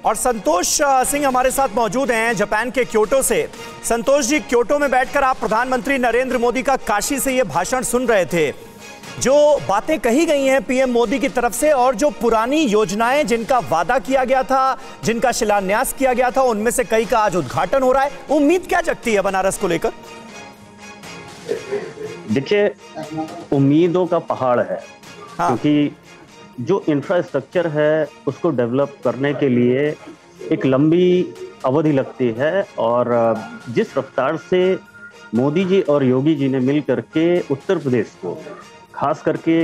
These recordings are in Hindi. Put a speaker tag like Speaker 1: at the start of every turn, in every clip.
Speaker 1: और संतोष सिंह हमारे साथ मौजूद हैं जापान के क्योटो से। संतोष जी, क्योटो में बैठकर आप प्रधानमंत्री नरेंद्र मोदी का काशी से ये भाषण सुन रहे थे। जो बातें कही गई हैं पीएम मोदी की तरफ से और जो पुरानी योजनाएं जिनका वादा किया गया था, जिनका शिलान्यास किया गया था, उनमें से कई का आज उद्घाटन हो रहा है। उम्मीद क्या जगती है बनारस को लेकर?
Speaker 2: देखिए, उम्मीदों का पहाड़ है। हाँ। क्योंकि जो इंफ्रास्ट्रक्चर है उसको डेवलप करने के लिए एक लंबी अवधि लगती है, और जिस रफ्तार से मोदी जी और योगी जी ने मिल करके उत्तर प्रदेश को, खास करके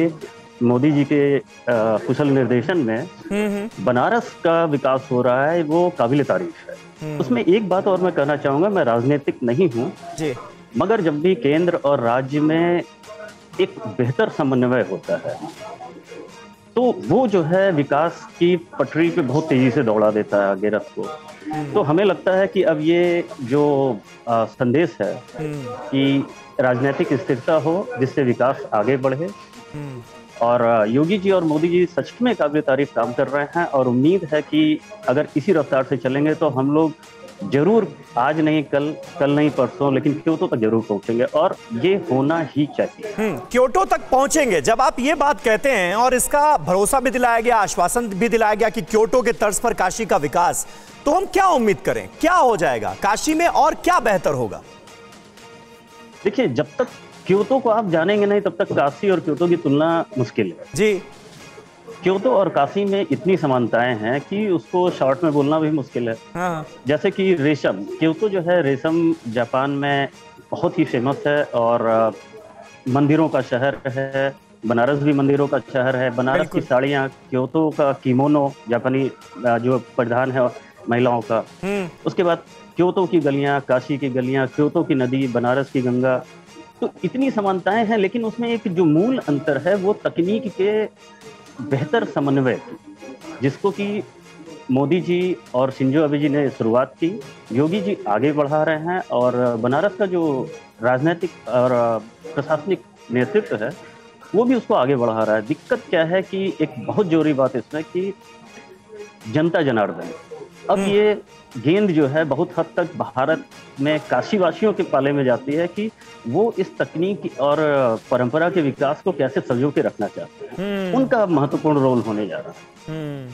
Speaker 2: मोदी जी के कुशल निर्देशन में बनारस का विकास हो रहा है, वो काबिल तारीफ है। उसमें एक बात और मैं कहना चाहूँगा, मैं राजनीतिक नहीं हूँ, मगर जब भी केंद्र और राज्य में एक बेहतर समन्वय होता है तो वो जो है विकास की पटरी पे बहुत तेजी से दौड़ा देता है आगे रथ को। तो हमें लगता है कि अब ये जो संदेश है कि राजनीतिक स्थिरता हो जिससे विकास आगे बढ़े, और योगी जी और मोदी जी सच में काबिल तारीफ काम कर रहे हैं, और उम्मीद है कि अगर इसी रफ्तार से चलेंगे तो हम लोग जरूर आज नहीं कल नहीं परसों, लेकिन क्योटो तक जरूर पहुंचेंगे, और ये होना ही चाहिए।
Speaker 1: क्योटो तक पहुंचेंगे। जब आप ये बात कहते हैं और इसका भरोसा भी दिलाया गया, आश्वासन भी दिलाया गया कि क्योटो के तर्ज पर काशी का विकास, तो हम क्या उम्मीद करें, क्या हो जाएगा काशी में और क्या बेहतर होगा?
Speaker 2: देखिए, जब तक क्योटो को आप जानेंगे नहीं तब तक काशी और क्योटो की तुलना मुश्किल है जी। क्योटो और काशी में इतनी समानताएं हैं कि उसको शॉर्ट में बोलना भी मुश्किल है। हाँ। जैसे कि रेशम, क्योटो जो है रेशम जापान में बहुत ही फेमस है और मंदिरों का शहर है। बनारस भी मंदिरों का शहर है। बनारस की साड़ियाँ, क्योटो का किमोनो जापानी जो परिधान है महिलाओं का, उसके बाद क्योटो की गलियाँ, काशी की गलियाँ, क्योटो की नदी, बनारस की गंगा, तो इतनी समानताएं हैं। लेकिन उसमें एक जो मूल अंतर है वो तकनीक के बेहतर समन्वय, जिसको कि मोदी जी और शिंजो अबे जी ने शुरुआत की, योगी जी आगे बढ़ा रहे हैं, और बनारस का जो राजनीतिक और प्रशासनिक नेतृत्व है वो भी उसको आगे बढ़ा रहा है। दिक्कत क्या है कि एक बहुत जरूरी बात इसमें कि जनता जनार्दन, अब ये गेंद जो है बहुत हद तक भारत में काशीवासियों के पाले में जाती है कि वो इस तकनीक और परंपरा के विकास को कैसे संजो के रखना चाहते हैं। उनका महत्वपूर्ण रोल होने जा रहा है।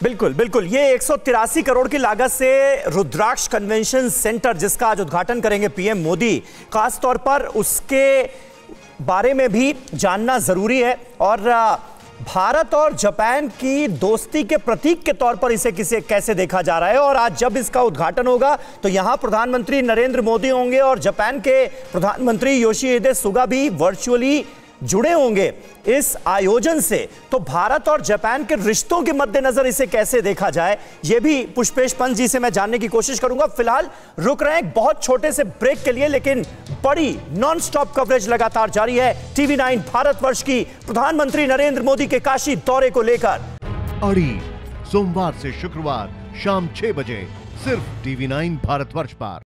Speaker 1: बिल्कुल बिल्कुल। ये 183 करोड़ की लागत से रुद्राक्ष कन्वेंशन सेंटर, जिसका आज उद्घाटन करेंगे पीएम मोदी, खास तौर पर उसके बारे में भी जानना जरूरी है। और भारत और जापान की दोस्ती के प्रतीक के तौर पर इसे कैसे देखा जा रहा है। और आज जब इसका उद्घाटन होगा तो यहां प्रधानमंत्री नरेंद्र मोदी होंगे और जापान के प्रधानमंत्री योशिहिदे सुगा भी वर्चुअली जुड़े होंगे इस आयोजन से। तो भारत और जापान के रिश्तों के मद्देनजर इसे कैसे देखा जाए, यह भी पुष्पेश पंत जी से मैं जानने की कोशिश करूंगा। फिलहाल रुक रहे हैं एक बहुत छोटे से ब्रेक के लिए, लेकिन बड़ी नॉन-स्टॉप कवरेज लगातार जारी है टीवी9 भारतवर्ष की प्रधानमंत्री नरेंद्र मोदी के काशी दौरे को लेकर।
Speaker 3: अड़ी सोमवार से शुक्रवार शाम 6 बजे सिर्फ टीवी9 भारतवर्ष पर।